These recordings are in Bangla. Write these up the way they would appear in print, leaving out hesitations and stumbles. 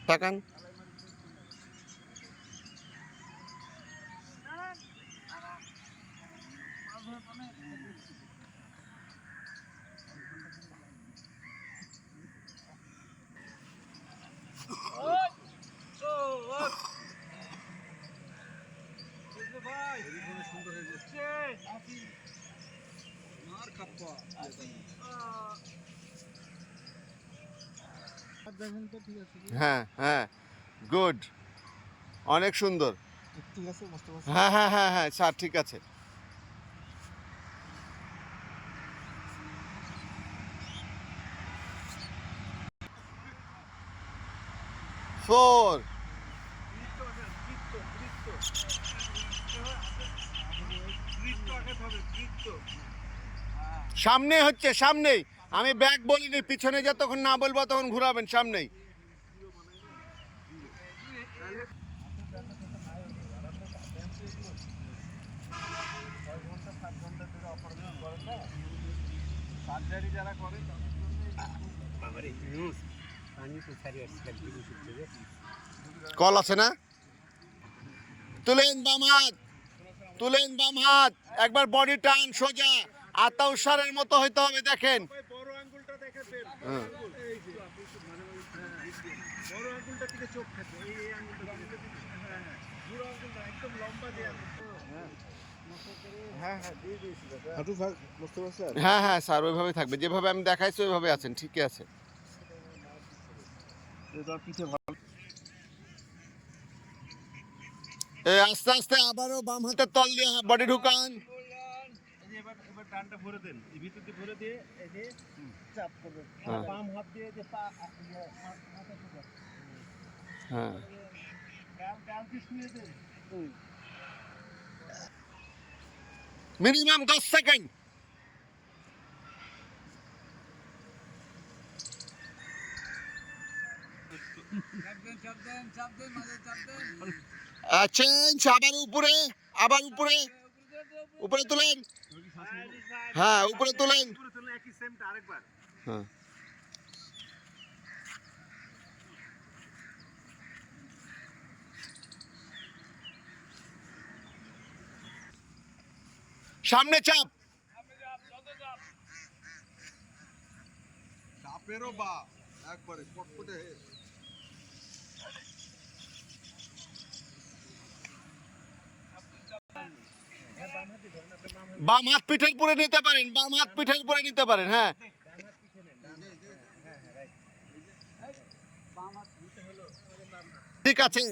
তাকান। হ্যাঁ হ্যাঁ, গুড, অনেক সুন্দর। হ্যাঁ হ্যাঁ হ্যাঁ হ্যাঁ স্যার, ঠিক আছে। 4 সামনে হচ্ছে, সামনেই। আমি ব্যাক বলিনি, পিছনে যতক্ষণ না বলবো তখন ঘুরাবেন, সামনেই। কল আছে না? তুলেন বাম হাত, তুলেন বাম হাত, একবার বডি টান সোজা, আতা উৎসারের মতো হইতে হবে, দেখেন। বড় আঙ্গুলটা দেখে বের, হ্যাঁ। বড় আঙ্গুলটা থেকে চোখ থাকে, এই আঙ্গুলটা বুড়ো আঙ্গুলটা একদম লম্বা দিয়ে হ্যাঁ হ্যাঁ স্যার, ওইভাবে থাকবে, যেভাবে আমি দেখাইছি ওইভাবে আছেন, ঠিকই আছে। আস্তে আস্তে আবারও বাম হাতের তল দিয়ে বডি ঢুকান। এবার ডানটা ভরে দেন, এই ভিতর দিয়ে ভরে দিয়ে এই যে চাপ করবেন, বাম হাত দিয়ে যে পা মাথা ঢুকান। হ্যাঁ, ডালকে শুয়ে দেন। Minimum 10 second. চেঞ্জ, আবার উপরে, আবার উপরে, উপরে তোলেন। হ্যাঁ, উপরে তোলেন। একই সেমটা আরেকবার। হ্যাঁ, সামনে চাপ। চাপেরও বা একবারে পটপটে। বাম হাত পিঠের উপরে নিতে পারেন, বাম হাত পিঠের উপরে নিতে পারেন। হ্যাঁ, ঠিক আছে।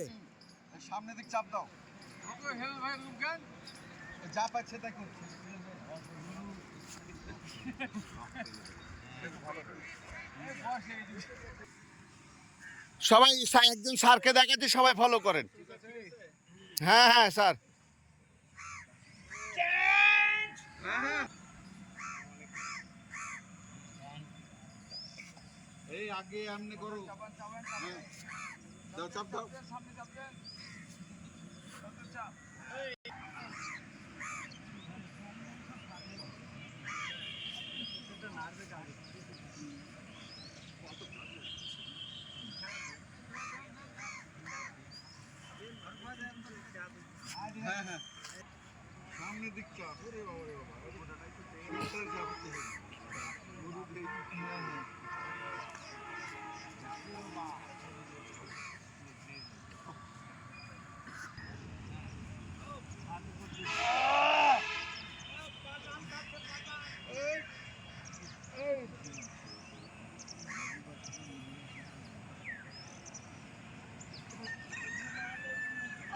সামনে দিক চাপ দাও, যা পাচ্ছে তাই করছে। সবাই একজন স্যারকে দেখাচ্ছি, সবাই ফলো করেন। হ্যাঁ হ্যাঁ স্যার। এই আগে এমনি করো, দাও চাপ দাও। হ্যাঁ হ্যাঁ, সামনে দিক চাপ। ওরে বাবা রে বাবা,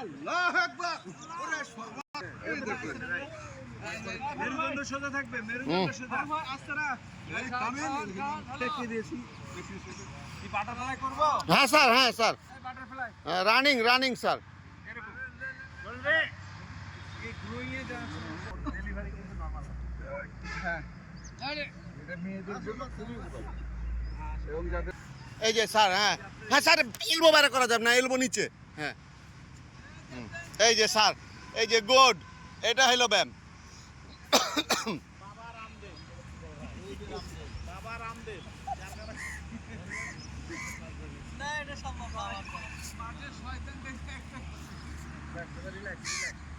আল্লাহু আকবার। ওরে সর্বনাশ, এই দেখুন মেরুদণ্ড সোজা থাকবে, মেরুদণ্ড সোজা। আস্তে না, টেকে দিয়েছি। কি বাটারফ্লাই করব? হ্যাঁ স্যার, হ্যাঁ sir, butterfly running running sir. এরকম চলবে। এই গ্রোইং এ যা ডেলিভারি কিন্তু নরমাল। হ্যাঁ, আরে এটা মেয়েদের জন্য খুবই ভালো। এবং যাদের এই যে স্যার, হ্যাঁ হ্যাঁ স্যার, এলবো বাইরে করা যাবে না, এলবো নিচে। হ্যাঁ, এই যে স্যার, এই যে গুড, এটা হলো ব্যায়াম। বাবা রামদেব না এটা সম্ভব না মাঠে শয়তান দেখতে একটা রিল্যাক্স রিল্যাক্স